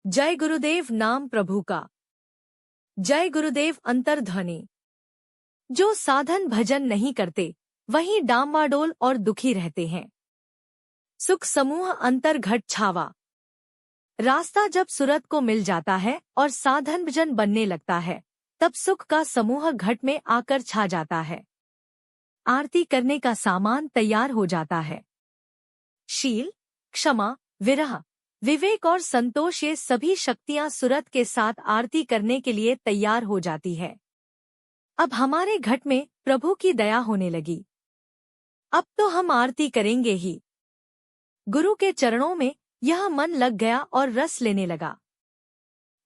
जय गुरुदेव नाम प्रभु का। जय गुरुदेव अंतर्ध्वनि। जो साधन भजन नहीं करते वही डामाडोल और दुखी रहते हैं। सुख समूह अंतर घट छावा। रास्ता जब सूरत को मिल जाता है और साधन भजन बनने लगता है, तब सुख का समूह घट में आकर छा जाता है। आरती करने का सामान तैयार हो जाता है। शील, क्षमा, विरह, विवेक और संतोष, ये सभी शक्तियां सूरत के साथ आरती करने के लिए तैयार हो जाती है। अब हमारे घट में प्रभु की दया होने लगी। अब तो हम आरती करेंगे ही। गुरु के चरणों में यह मन लग गया और रस लेने लगा।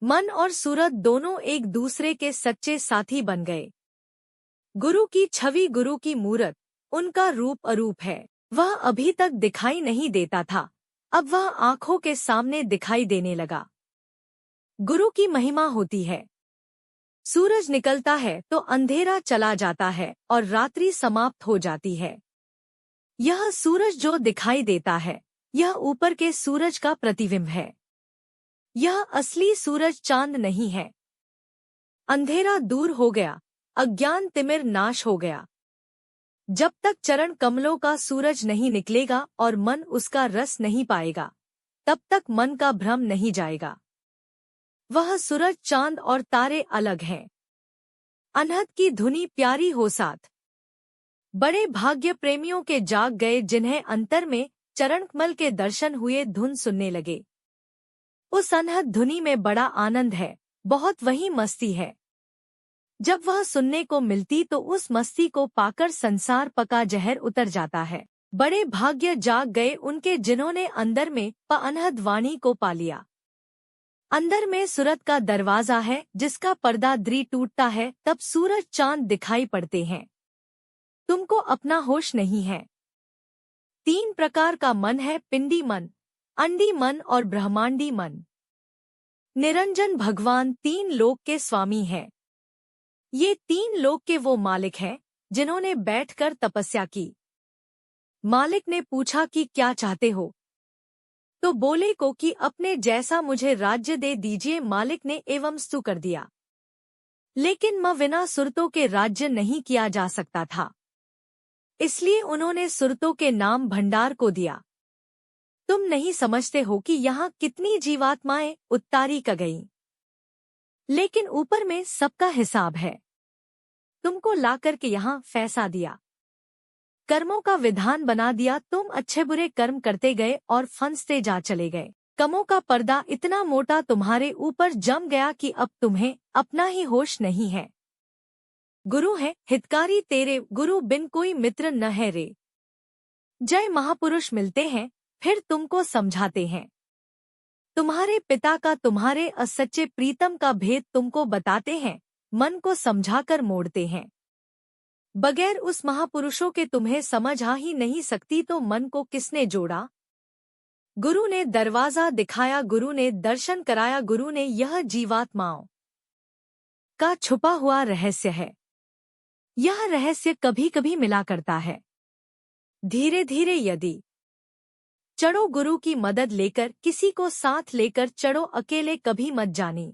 मन और सूरत दोनों एक दूसरे के सच्चे साथी बन गए। गुरु की छवि, गुरु की मूरत, उनका रूप अरूप है। वह अभी तक दिखाई नहीं देता था, अब वह आंखों के सामने दिखाई देने लगा। गुरु की महिमा होती है। सूरज निकलता है तो अंधेरा चला जाता है और रात्रि समाप्त हो जाती है। यह सूरज जो दिखाई देता है, यह ऊपर के सूरज का प्रतिबिंब है। यह असली सूरज चांद नहीं है। अंधेरा दूर हो गया, अज्ञान तिमिर नाश हो गया। जब तक चरण कमलों का सूरज नहीं निकलेगा और मन उसका रस नहीं पाएगा, तब तक मन का भ्रम नहीं जाएगा। वह सूरज, चांद और तारे अलग हैं। अनहद की धुनी प्यारी हो साथ। बड़े भाग्य प्रेमियों के जाग गए, जिन्हें अंतर में चरणकमल के दर्शन हुए, धुन सुनने लगे। उस अनहद धुनी में बड़ा आनंद है, बहुत वही मस्ती है। जब वह सुनने को मिलती तो उस मस्ती को पाकर संसार पका जहर उतर जाता है। बड़े भाग्य जाग गए उनके, जिन्होंने अंदर में अनहद वाणी को पा लिया। अंदर में सूरत का दरवाजा है, जिसका पर्दा द्री टूटता है तब सूरज चांद दिखाई पड़ते हैं। तुमको अपना होश नहीं है। 3 प्रकार का मन है, पिंडी मन, अंडी मन और ब्रह्मांडी मन। निरंजन भगवान 3 लोक के स्वामी हैं। ये 3 लोक के वो मालिक हैं जिन्होंने बैठकर तपस्या की। मालिक ने पूछा कि क्या चाहते हो, तो बोले को कि अपने जैसा मुझे राज्य दे दीजिए। मालिक ने एवं स्तु कर दिया। लेकिन बिना सुरतों के राज्य नहीं किया जा सकता था, इसलिए उन्होंने सुरतों के नाम भंडार को दिया। तुम नहीं समझते हो कि यहाँ कितनी जीवात्माएं उत्तारी क गईं, लेकिन ऊपर में सबका हिसाब है। तुमको लाकर के यहाँ फैसा दिया, कर्मों का विधान बना दिया। तुम अच्छे बुरे कर्म करते गए और फंसते जा चले गए। कमों का पर्दा इतना मोटा तुम्हारे ऊपर जम गया कि अब तुम्हें अपना ही होश नहीं है। गुरु है हितकारी तेरे, गुरु बिन कोई मित्र न है रे। जय महापुरुष मिलते हैं, फिर तुमको समझाते हैं। तुम्हारे पिता का, तुम्हारे असच्चे प्रीतम का भेद तुमको बताते हैं, मन को समझाकर मोड़ते हैं। बगैर उस महापुरुषों के तुम्हें समझ आ ही नहीं सकती, तो मन को किसने जोड़ा। गुरु ने दरवाजा दिखाया, गुरु ने दर्शन कराया, गुरु ने यह जीवात्माओं का छुपा हुआ रहस्य है। यह रहस्य कभी कभी मिला करता है। धीरे धीरे यदि चढ़ो, गुरु की मदद लेकर, किसी को साथ लेकर चढ़ो, अकेले कभी मत जानी,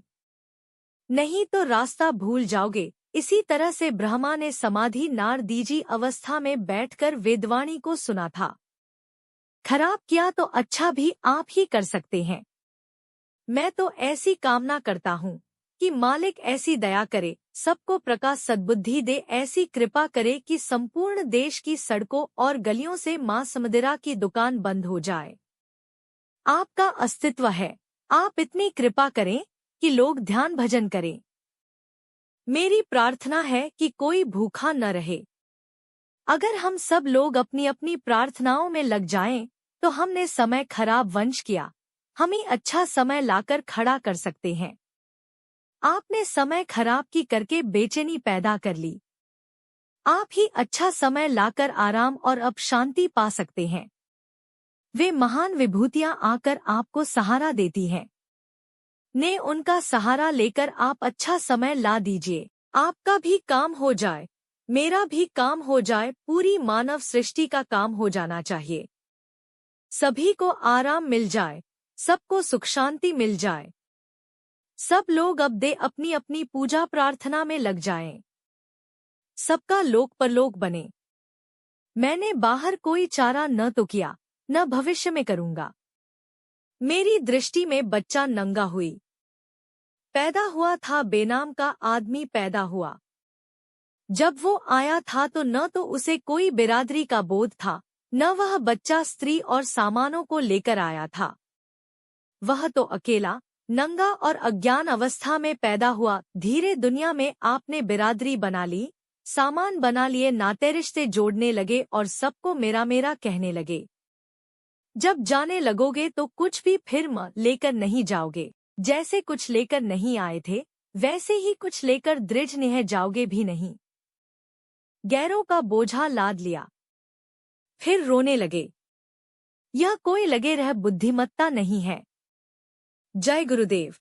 नहीं तो रास्ता भूल जाओगे। इसी तरह से ब्रह्मा ने समाधि नारदीजी अवस्था में बैठकर वेदवाणी को सुना था। खराब किया तो अच्छा भी आप ही कर सकते हैं। मैं तो ऐसी कामना करता हूँ कि मालिक ऐसी दया करे, सबको प्रकाश सद्बुद्धि दे, ऐसी कृपा करे कि संपूर्ण देश की सड़कों और गलियों से मां समदिरा की दुकान बंद हो जाए। आपका अस्तित्व है, आप इतनी कृपा करें कि लोग ध्यान भजन करें। मेरी प्रार्थना है कि कोई भूखा न रहे। अगर हम सब लोग अपनी अपनी प्रार्थनाओं में लग जाएं, तो हमने समय खराब वंश किया, हम ही अच्छा समय लाकर खड़ा कर सकते हैं। आपने समय खराब की करके बेचैनी पैदा कर ली। आप ही अच्छा समय लाकर आराम और अब शांति पा सकते हैं। वे महान विभूतियां आकर आपको सहारा देती हैं। ने उनका सहारा लेकर आप अच्छा समय ला दीजिए। आपका भी काम हो जाए, मेरा भी काम हो जाए, पूरी मानव सृष्टि का काम हो जाना चाहिए। सभी को आराम मिल जाए, सबको सुख शांति मिल जाए। सब लोग अब दे अपनी अपनी पूजा प्रार्थना में लग जाएं। सबका लोक परलोक बने। मैंने बाहर कोई चारा न तो किया, न भविष्य में करूंगा। मेरी दृष्टि में बच्चा नंगा हुई पैदा हुआ था, बेनाम का आदमी पैदा हुआ। जब वो आया था तो न तो उसे कोई बिरादरी का बोध था, न वह बच्चा स्त्री और सामानों को लेकर आया था। वह तो अकेला, नंगा और अज्ञान अवस्था में पैदा हुआ। धीरे दुनिया में आपने बिरादरी बना ली, सामान बना लिए, नाते रिश्ते जोड़ने लगे और सबको मेरा मेरा कहने लगे। जब जाने लगोगे तो कुछ भी फिर लेकर नहीं जाओगे। जैसे कुछ लेकर नहीं आए थे, वैसे ही कुछ लेकर दृढ़ निह जाओगे भी नहीं। गैरों का बोझा लाद लिया, फिर रोने लगे। यह कोई लगे रह बुद्धिमत्ता नहीं है। जय गुरुदेव।